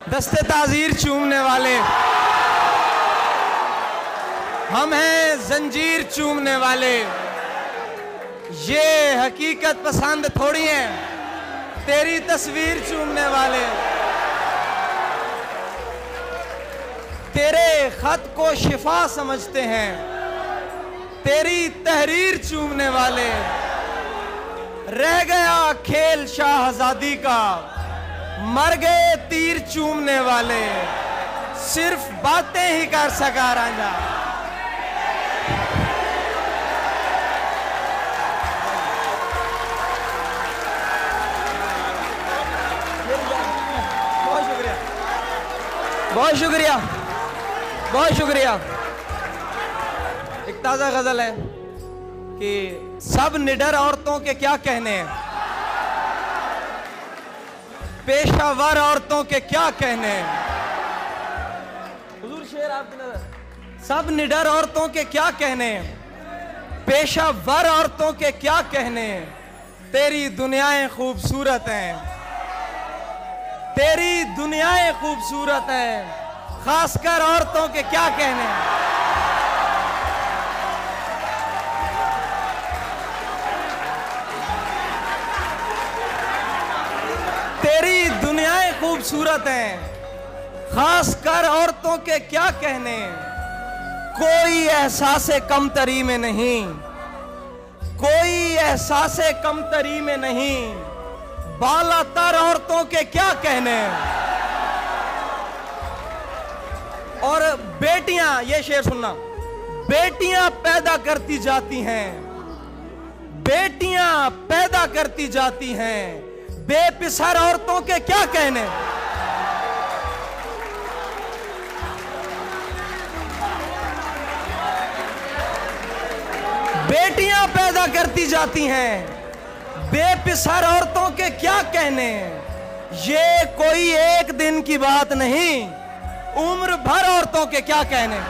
दस्ते ताज़ीर चूमने वाले हम हैं, जंजीर चूमने वाले। ये हकीकत पसंद थोड़ी है, तेरी तस्वीर चूमने वाले। तेरे खत को शिफा समझते हैं, तेरी तहरीर चूमने वाले। रह गया खेल शाहजादी का, मर गए तीर चूमने वाले। सिर्फ बातें ही कर सका रांझा। बहुत शुक्रिया, बहुत शुक्रिया, बहुत शुक्रिया। एक ताजा गजल है कि सब निडर औरतों के क्या कहने हैं, पेशावर औरतों के क्या कहने हैं। हुजूर शेर आपकी नजर। सब निडर औरतों के क्या कहने हैं, पेशावर औरतों के क्या कहने हैं। तेरी दुनियाएं खूबसूरत हैं, तेरी दुनियाएं खूबसूरत हैं, खासकर औरतों के क्या कहने हैं। तेरी दुनियाएं खूबसूरत हैं, खासकर औरतों के क्या कहने। कोई एहसासे कमतरी में नहीं, कोई एहसासे कमतरी में नहीं, बालातर औरतों के क्या कहने। और बेटियां, ये शेर सुनना, बेटियां पैदा करती जाती हैं, बेटियां पैदा करती जाती हैं, बेपिसर औरतों के क्या कहने। बेटियां पैदा करती जाती हैं, बेपिसर औरतों के क्या कहने। ये कोई एक दिन की बात नहीं, उम्र भर औरतों के क्या कहने।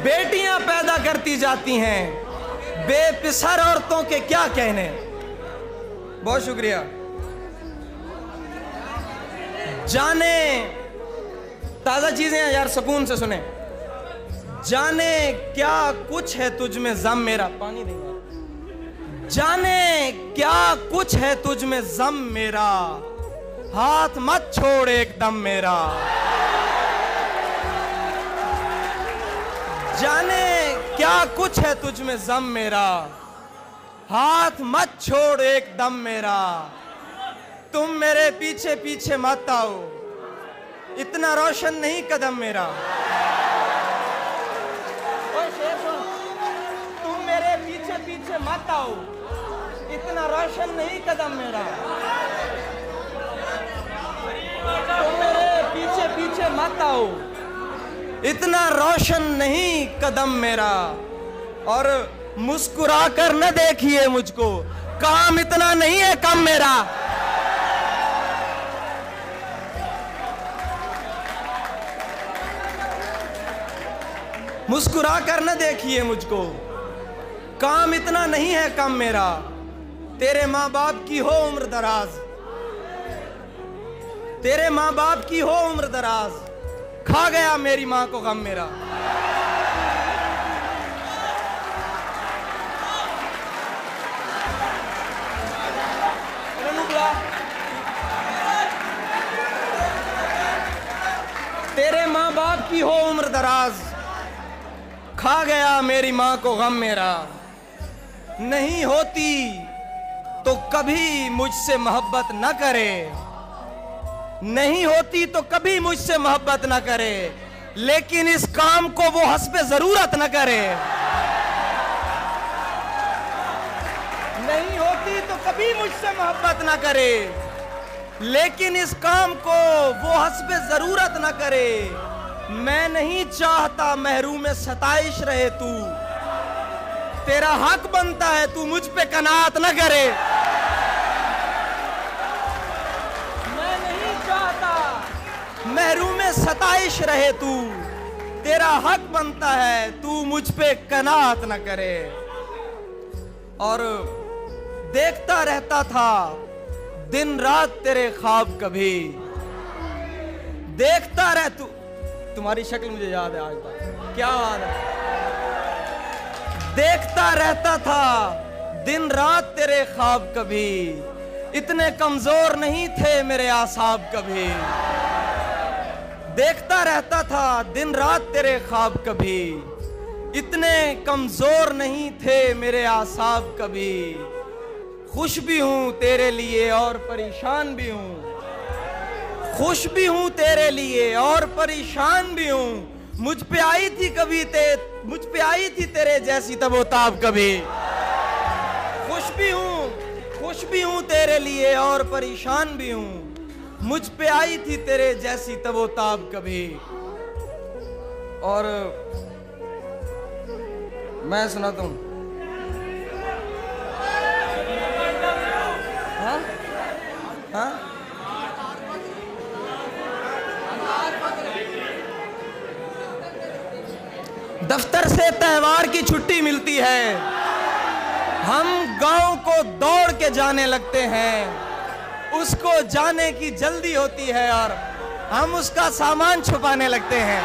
बेटियां पैदा करती जाती हैं, बेपिसर औरतों के क्या कहने। बहुत शुक्रिया। जाने, ताजा चीजें हैं यार, सुकून से सुने। जाने क्या कुछ है तुझ में ज़म मेरा, पानी देंगे। जाने क्या कुछ है तुझ में ज़म मेरा, हाथ मत छोड़ एकदम मेरा। जाने क्या कुछ है तुझ में ज़म मेरा, हाथ मत छोड़ एकदम मेरा। तुम मेरे पीछे पीछे मत आओ, इतना रोशन नहीं कदम मेरा। तुम मेरे पीछे पीछे मत आओ, इतना रोशन नहीं कदम मेरा। तुम मेरे पीछे पीछे मत आओ, इतना रोशन नहीं कदम मेरा। और मुस्कुरा कर न देखिए मुझको, काम इतना नहीं है कम मेरा। मुस्कुरा कर न देखिए मुझको, काम इतना नहीं है कम मेरा। तेरे माँ बाप की हो उम्र दराज, तेरे माँ बाप की हो उम्र दराज, खा गया मेरी मां को गम मेरा। तेरे मां बाप की हो उम्र दराज, खा गया मेरी मां को गम मेरा। नहीं होती तो कभी मुझसे मोहब्बत न करे, नहीं होती तो कभी मुझसे मोहब्बत न करे, लेकिन इस काम को वो हस्बे जरूरत न करे। नहीं होती तो कभी मुझसे मोहब्बत न करे, लेकिन इस काम को वो हस्बे जरूरत न करे। मैं नहीं चाहता महरूम सताइश रहे तू, तेरा हक बनता है तू मुझ पे कनात न करे। महरूम सताइश रहे तू, तेरा हक बनता है तू मुझ पे कनात न करे। और देखता रहता था दिन रात तेरे ख्वाब कभी, देखता रह तू, तुम्हारी शक्ल मुझे याद है आज तक, क्या बात है। देखता रहता था दिन रात तेरे ख्वाब कभी, इतने कमजोर नहीं थे मेरे आसाब कभी। देखता रहता था दिन रात तेरे ख्वाब कभी, इतने कमजोर नहीं थे मेरे आसाब कभी। खुश भी हूं तेरे लिए और परेशान भी हूं, खुश भी हूं तेरे लिए और परेशान भी हूं। मुझ पे आई थी तेरे जैसी तबोताब कभी। खुश भी हूं तेरे लिए और परेशान भी हूं। मुझ पे आई थी तेरे जैसी तबोताब कभी। और मैं सुनाता हूं। हाँ हाँ दफ्तर से त्योहार की छुट्टी मिलती है, हम गांव को दौड़ के जाने लगते हैं। उसको जाने की जल्दी होती है और हम उसका सामान छुपाने लगते हैं।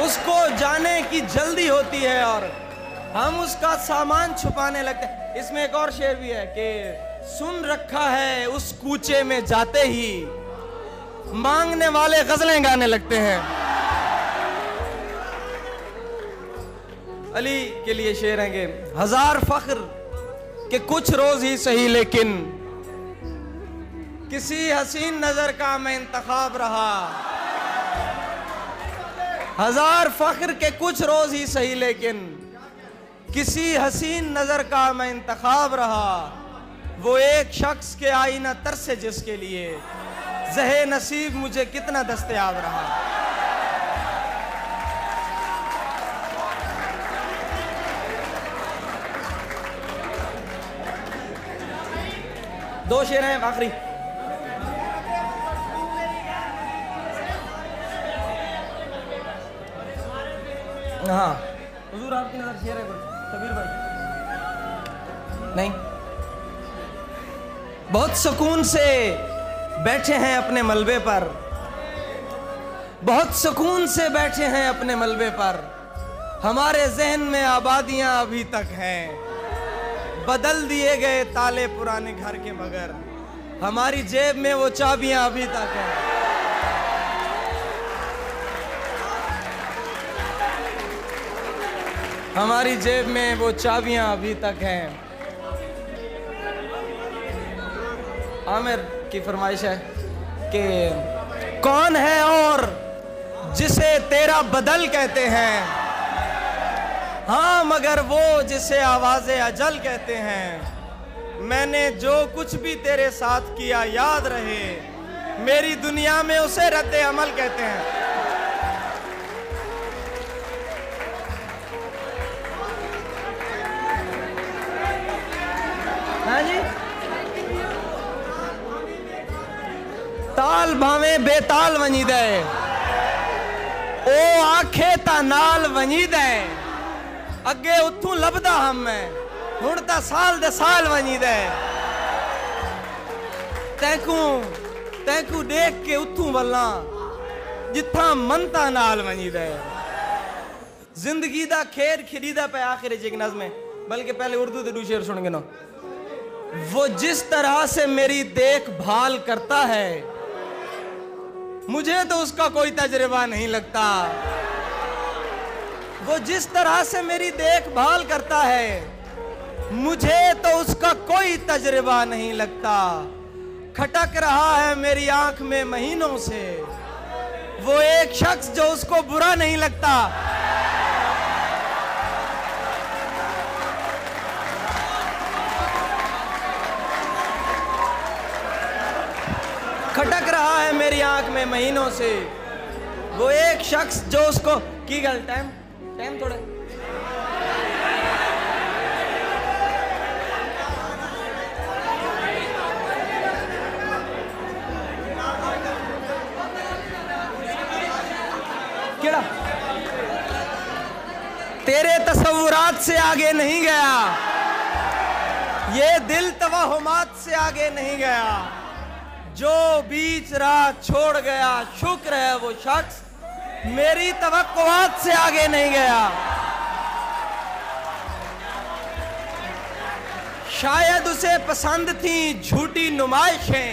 उसको जाने की जल्दी होती है और हम उसका सामान छुपाने लगते हैं। इसमें एक और शेर भी है कि सुन रखा है उस कूचे में जाते ही मांगने वाले गजलें गाने लगते हैं। अली के लिए शेर है कि हजार फख्र के कुछ रोज ही सही, लेकिन किसी हसीन नजर का मैं इंतखाब रहा। हजार फख्र के कुछ रोज ही सही, लेकिन किसी हसीन नजर का मैं इंतखाब रहा। वो एक शख्स के आईना तर से जिसके लिए ज़हे नसीब मुझे कितना दस्तयाब रहा। दो शेर हैं आखिरी। हाँ हुजूर आपकी नजर शेर है कुछ कबीर भाई? नहीं। बहुत सुकून से बैठे हैं अपने मलबे पर, बहुत सुकून से बैठे हैं अपने मलबे पर। हमारे जहन में आबादियां अभी तक हैं, बदल दिए गए ताले पुराने घर के, मगर हमारी जेब में वो चाबियां अभी तक हैं। हमारी जेब में वो चाबियां अभी तक हैं। आमिर की फरमाइश है कि कौन है और जिसे तेरा बदल कहते हैं, हाँ मगर वो जिसे आवाज़े अजल कहते हैं। मैंने जो कुछ भी तेरे साथ किया याद रहे, मेरी दुनिया में उसे रद्द अमल कहते हैं। हाँ जी। ताल भावे बेताल वनी दे, ओ आखे ता नाल वनी दे। अगे उथू लभदा हम मैं, हुण ता साल दे साल वनी दे। तैकू देख के उथू वल्ला जिथा मनता नाल वनी दे। जिंदगी दा खेर खरीदा पे आखिर एक नज़्म में, बल्कि पहले उर्दू दे दो शेर सुन के ना। वो जिस तरह से मेरी देखभाल करता है, मुझे तो उसका कोई तजुर्बा नहीं लगता। वो जिस तरह से मेरी देखभाल करता है, मुझे तो उसका कोई तजुर्बा नहीं लगता। खटक रहा है मेरी आंख में महीनों से वो एक शख्स जो उसको बुरा नहीं लगता। खटक रहा है मेरी आंख में महीनों से वो एक शख्स जो उसको की गल टाइम थोड़े केड़ा तेरे तसव्वुरात से आगे नहीं गया, ये दिल तवहुमात से आगे नहीं गया। जो बीच राह छोड़ गया शुक्र है वो शख्स, मेरी तवक्कुआत से आगे नहीं गया। शायद उसे पसंद थी झूठी नुमाइशें,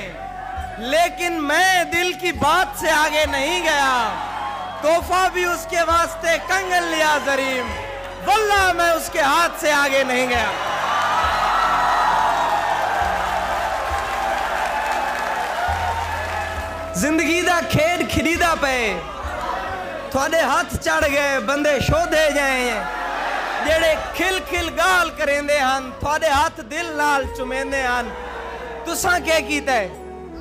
लेकिन मैं दिल की बात से आगे नहीं गया। तोहफा भी उसके वास्ते कंगन लिया ज़रीम, वल्लाह मैं उसके हाथ से आगे नहीं गया। जिंदगी दा खेड खिरीदा पे थोड़े हाथ चढ़ गए बंदे शोधे जाए, जेड़े खिल खिल गाल करेंदे हन थोड़े हाथ दिल नाल चुमेंदे हन। तुसा क्या कीता है?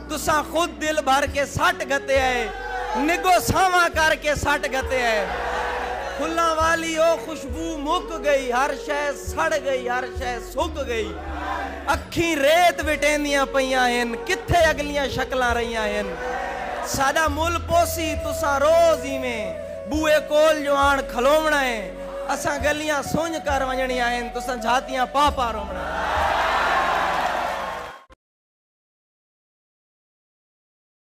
तुसा खुद दिल भर के सट गते है, निगो सावा करके सट गते है। फुल्लां वाली ओ खुशबू मुक गई, हर शय सड़ गई, हर शय सुक गई। अखी रेत विटेंदियां पईयां हन, किथे अगलियां शक्लां रहियां हन। साडा मुल पोसी तुसा रोज इवें बूए कोल जो आन खलोवना है, असा गलियां सुंज कर वजणियां हन, तुसा झातियां पा पा रोवना।